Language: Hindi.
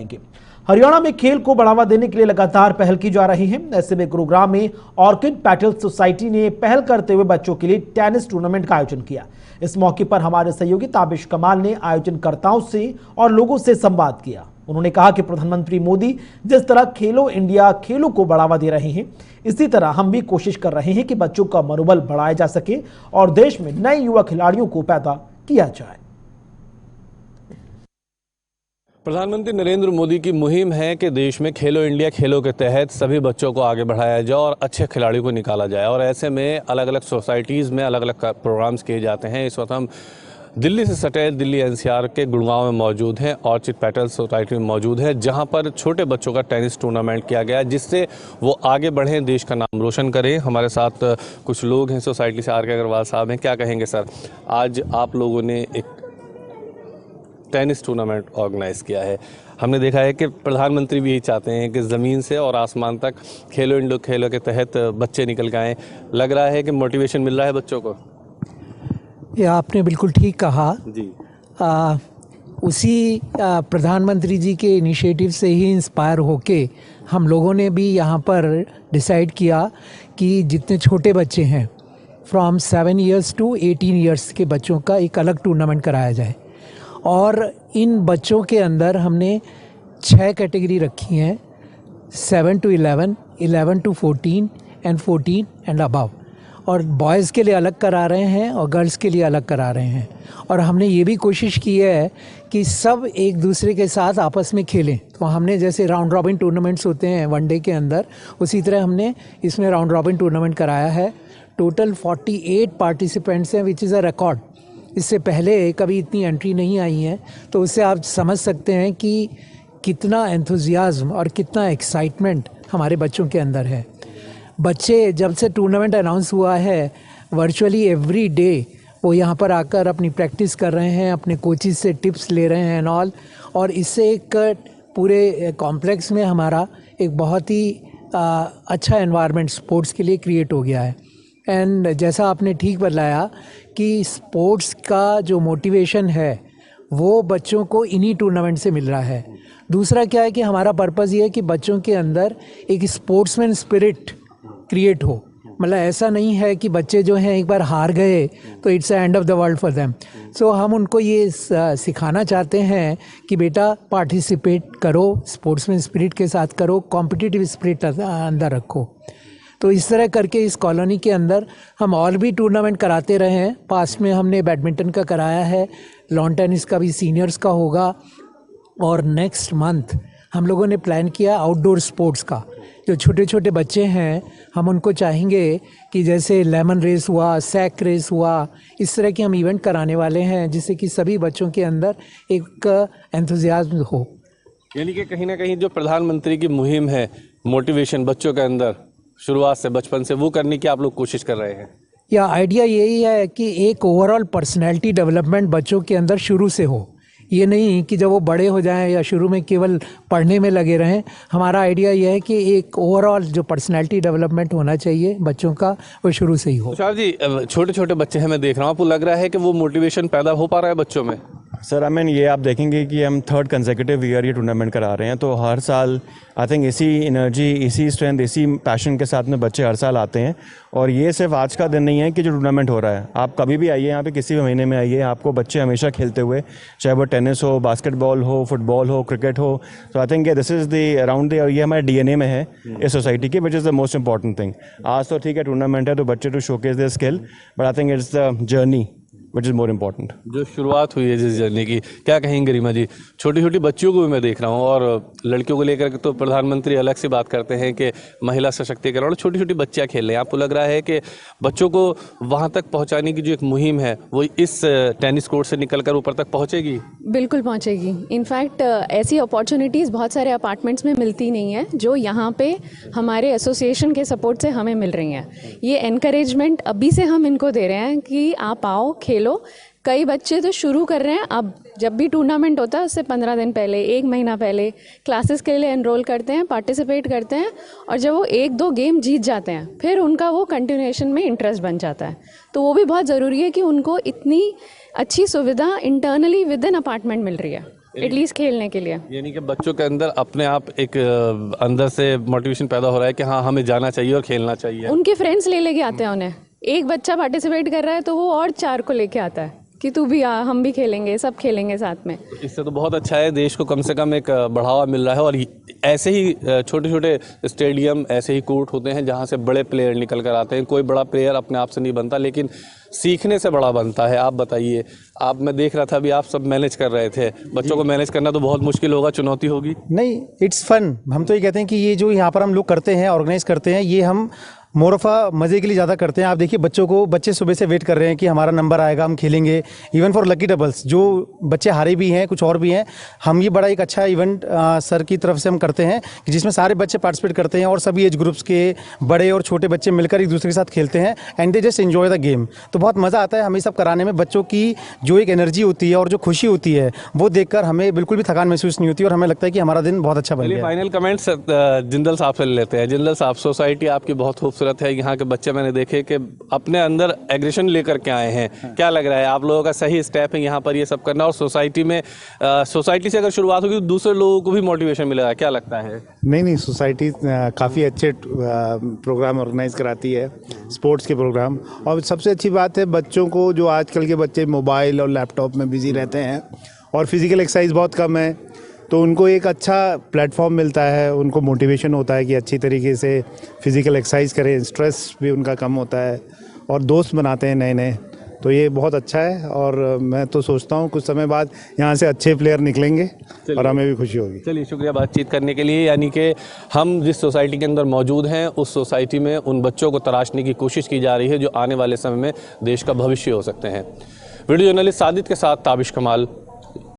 जाएंगे। हरियाणा में खेल को बढ़ावा देने के लिए लगातार पहल की जा रही है। ऐसे में गुरुग्राम में ऑर्किड पेटल सोसाइटी ने पहल करते हुए बच्चों के लिए टेनिस टूर्नामेंट का आयोजन किया। इस मौके पर हमारे सहयोगी ताबिश कमाल ने आयोजनकर्ताओं से और लोगों से संवाद किया। उन्होंने कहा कि प्रधानमंत्री मोदी जिस तरह खेलो इंडिया खेलों को बढ़ावा दे रहे हैं, इसी तरह हम भी कोशिश कर रहे हैं कि बच्चों का मनोबल बढ़ाया जा सके और देश में नए युवा खिलाड़ियों को पैदा किया जाए। प्रधानमंत्री नरेंद्र मोदी की मुहिम है कि देश में खेलो इंडिया खेलों के तहत सभी बच्चों को आगे बढ़ाया जाए और अच्छे खिलाड़ियों को निकाला जाए। और ऐसे में अलग अलग सोसाइटीज़ में अलग अलग प्रोग्राम्स किए जाते हैं। इस वक्त हम दिल्ली से सटे दिल्ली एनसीआर के गुड़गांव में मौजूद हैं, ऑर्किड पेटल सोसाइटी में मौजूद है, जहां पर छोटे बच्चों का टेनिस टूर्नामेंट किया गया जिससे वो आगे बढ़ें, देश का नाम रोशन करें। हमारे साथ कुछ लोग हैं सोसाइटी से। आर के अग्रवाल साहब हैं, क्या कहेंगे सर? आज आप लोगों ने एक टेनिस टूर्नामेंट ऑर्गेनाइज किया है। हमने देखा है कि प्रधानमंत्री भी यही चाहते हैं कि ज़मीन से और आसमान तक खेलो इंडिया खेलों के तहत बच्चे निकल के आएँ। लग रहा है कि मोटिवेशन मिल रहा है बच्चों को। ये आपने बिल्कुल ठीक कहा जी। उसी प्रधानमंत्री जी के इनिशिएटिव से ही इंस्पायर होके हम लोगों ने भी यहाँ पर डिसाइड किया कि जितने छोटे बच्चे हैं फ्रॉम 7 इयर्स टू 18 इयर्स के बच्चों का एक अलग टूर्नामेंट कराया जाए। और इन बच्चों के अंदर हमने 6 कैटेगरी रखी हैं, 7 to 11, 11 to 14 and 14 and above. और बॉयज़ के लिए अलग करा रहे हैं और गर्ल्स के लिए अलग करा रहे हैं। और हमने ये भी कोशिश की है कि सब एक दूसरे के साथ आपस में खेलें। तो हमने जैसे राउंड रॉबिन टूर्नामेंट्स होते हैं वनडे के अंदर, उसी तरह हमने इसमें राउंड रॉबिन टूर्नामेंट कराया है। टोटल 48 पार्टिसिपेंट्स हैं, विच इज़ अ रिकॉर्ड। इससे पहले कभी इतनी एंट्री नहीं आई है। तो उससे आप समझ सकते हैं कि कितना एंथुजियाज्म और कितना एक्साइटमेंट हमारे बच्चों के अंदर है। बच्चे जब से टूर्नामेंट अनाउंस हुआ है, वर्चुअली एवरी डे वो यहाँ पर आकर अपनी प्रैक्टिस कर रहे हैं, अपने कोचेस से टिप्स ले रहे हैं एंड ऑल। और इससे एक पूरे कॉम्प्लेक्स में हमारा एक बहुत ही अच्छा एनवायरनमेंट स्पोर्ट्स के लिए क्रिएट हो गया है। एंड जैसा आपने ठीक बताया कि स्पोर्ट्स का जो मोटिवेशन है वो बच्चों को इन्हीं टूर्नामेंट से मिल रहा है। दूसरा क्या है कि हमारा पर्पज़ ये है कि बच्चों के अंदर एक स्पोर्ट्समैन स्पिरिट क्रिएट हो। मतलब ऐसा नहीं है कि बच्चे जो हैं एक बार हार गए तो it's the end of the world for them. So हम उनको ये सिखाना चाहते हैं कि बेटा पार्टिसिपेट करो, स्पोर्ट्समैन स्पिरिट के साथ करो, कॉम्पिटिटिव स्पिरिट अंदर रखो। तो इस तरह करके इस कॉलोनी के अंदर हम और भी टूर्नामेंट कराते रहे हैं। पास्ट में हमने बैडमिंटन का कराया है, लॉन टेनिस का भी सीनियर्स का होगा। और नेक्स्ट मंथ हम लोगों ने प्लान किया आउटडोर स्पोर्ट्स का। जो छोटे छोटे बच्चे हैं हम उनको चाहेंगे कि जैसे लेमन रेस हुआ, सैक रेस हुआ, इस तरह के हम इवेंट कराने वाले हैं जिससे कि सभी बच्चों के अंदर एक एंथुजियाज्म हो। यानी कि कहीं ना कहीं जो प्रधानमंत्री की मुहिम है, मोटिवेशन बच्चों के अंदर शुरुआत से बचपन से वो करने की आप लोग कोशिश कर रहे हैं। या आइडिया यही है कि एक ओवरऑल पर्सनैलिटी डेवलपमेंट बच्चों के अंदर शुरू से हो। ये नहीं कि जब वो बड़े हो जाएं या शुरू में केवल पढ़ने में लगे रहें। हमारा आइडिया ये है कि एक ओवरऑल जो पर्सनैलिटी डेवलपमेंट होना चाहिए बच्चों का, वो शुरू से ही हो। तुषार जी, छोटे छोटे बच्चे हैं, मैं देख रहा हूँ, आपको लग रहा है कि वो मोटिवेशन पैदा हो पा रहा है बच्चों में? सर ये आप देखेंगे कि हम 3rd कंसेक्यूटिव ईयर ये टूर्नामेंट करा रहे हैं। तो हर साल आई थिंक इसी एनर्जी, इसी स्ट्रेंथ, इसी पैशन के साथ में बच्चे हर साल आते हैं। और ये सिर्फ आज का दिन नहीं है कि जो टूर्नामेंट हो रहा है, आप कभी भी आइए यहाँ पे, किसी भी महीने में आइए, आपको बच्चे हमेशा खेलते हुए, चाहे वो टेनिस हो, बास्केटबॉल हो, फुटबॉल हो, क्रिकेट हो। तो I think this is the around the, ये हमारे DNA में है इस सोसाइटी की, which is the most important thing. आज तो ठीक है टूर्नामेंट है तो बच्चे to showcase their skill, but I think it's the journey which is more important. जो शुरुआत हुई है जिस जर्नी की, क्या कहेंगे गरिमा जी? छोटी छोटी बच्चियों को भी मैं देख रहा हूँ और लड़कियों को लेकर तो प्रधानमंत्री अलग से बात करते हैं कि महिला सशक्तिकरण, और छोटी छोटी बच्चियाँ खेल रही हैं। आपको लग रहा है कि बच्चों को वहाँ तक पहुँचाने की जो एक मुहिम है वो इस टेनिस कोर्ट से निकल कर ऊपर तक पहुँचेगी? बिल्कुल पहुँचेगी। इनफैक्ट ऐसी अपॉर्चुनिटीज़ बहुत सारे अपार्टमेंट्स में मिलती नहीं है जो यहाँ पे हमारे एसोसिएशन के सपोर्ट से हमें मिल रही हैं। ये एनकरेजमेंट अभी से हम इनको दे रहे हैं कि आप आओ खेलो। कई बच्चे तो शुरू कर रहे हैं, अब जब भी टूर्नामेंट होता है उससे 15 दिन पहले, 1 महीना पहले क्लासेस के लिए एनरोल करते हैं, पार्टिसिपेट करते हैं। और जब वो 1-2 गेम जीत जाते हैं फिर उनका वो कंटिन्यूएशन में इंटरेस्ट बन जाता है। तो वो भी बहुत ज़रूरी है कि उनको इतनी अच्छी सुविधा इंटरनली विद इन अपार्टमेंट मिल रही है। एटलीस्ट खेलने के लिए। यानी कि बच्चों के अंदर अपने आप एक अंदर से मोटिवेशन पैदा हो रहा है कि हाँ हमें जाना चाहिए और खेलना चाहिए। उनके फ्रेंड्स ले लेके आते हैं उन्हें, एक बच्चा पार्टिसिपेट कर रहा है तो वो और 4 को लेके आता है कि तू भी आ, हम भी खेलेंगे, सब खेलेंगे साथ में। इससे तो बहुत अच्छा है, देश को कम से कम एक बढ़ावा मिल रहा है। और ऐसे ही छोटे छोटे स्टेडियम, ऐसे ही कोर्ट होते हैं जहाँ से बड़े प्लेयर निकल कर आते हैं। कोई बड़ा प्लेयर अपने आप से नहीं बनता, लेकिन सीखने से बड़ा बनता है। आप बताइए, आप, मैं देख रहा था अभी आप सब मैनेज कर रहे थे, बच्चों को मैनेज करना तो बहुत मुश्किल होगा, चुनौती होगी। नहीं, इट्स फन। हम तो ये कहते हैं कि ये जो यहाँ पर हम लोग करते हैं, ऑर्गेनाइज करते हैं, ये हम मोरफा मज़े के लिए ज़्यादा करते हैं। आप देखिए बच्चे सुबह से वेट कर रहे हैं कि हमारा नंबर आएगा, हम खेलेंगे। इवन फॉर लकी डबल्स, जो बच्चे हारे भी हैं, कुछ और भी हैं, हम ये बड़ा एक अच्छा इवेंट सर की तरफ से हम करते हैं कि जिसमें सारे बच्चे पार्टिसिपेट करते हैं और सभी एज ग्रुप्स के बड़े और छोटे बच्चे मिलकर एक दूसरे के साथ खेलते हैं and they just enjoy the game. तो बहुत मज़ा आता है हमें सब कराने में। बच्चों की जो एक एनर्जी होती है और जो खुशी होती है वो देखकर हमें बिल्कुल भी थकान महसूस नहीं होती और हमें लगता है कि हमारा दिन बहुत अच्छा बन गया। फाइनल कमेंट्स जिंदल साहब से ले लेते हैं। जिंदल साहब, सोसाइटी आपकी बहुत खूबसूरत है, यहाँ के बच्चे मैंने देखे कि अपने अंदर एग्रेशन लेकर के आए हैं। क्या लग रहा है आप लोगों का सही स्टेप है यहाँ पर ये सब करना? और सोसाइटी में सोसाइटी से अगर शुरुआत होगी तो दूसरे लोगों को भी मोटिवेशन मिलेगा, क्या लगता है? नहीं, सोसाइटी काफ़ी अच्छे प्रोग्राम ऑर्गेनाइज कराती है, स्पोर्ट्स के प्रोग्राम। और सबसे अच्छी बात है, बच्चों को, जो आजकल के बच्चे मोबाइल और लैपटॉप में बिजी रहते हैं और फिज़िकल एक्सरसाइज बहुत कम है, तो उनको एक अच्छा प्लेटफॉर्म मिलता है, उनको मोटिवेशन होता है कि अच्छी तरीके से फिज़िकल एक्सरसाइज करें, स्ट्रेस भी उनका कम होता है और दोस्त बनाते हैं नए नए। तो ये बहुत अच्छा है और मैं तो सोचता हूँ कुछ समय बाद यहाँ से अच्छे प्लेयर निकलेंगे और हमें भी खुशी होगी। चलिए, शुक्रिया बातचीत करने के लिए। यानी कि हम जिस सोसाइटी के अंदर मौजूद हैं उस सोसाइटी में उन बच्चों को तराशने की कोशिश की जा रही है जो आने वाले समय में देश का भविष्य हो सकते हैं। वीडियो जर्नलिस्ट सादित के साथ ताबिश कमाल,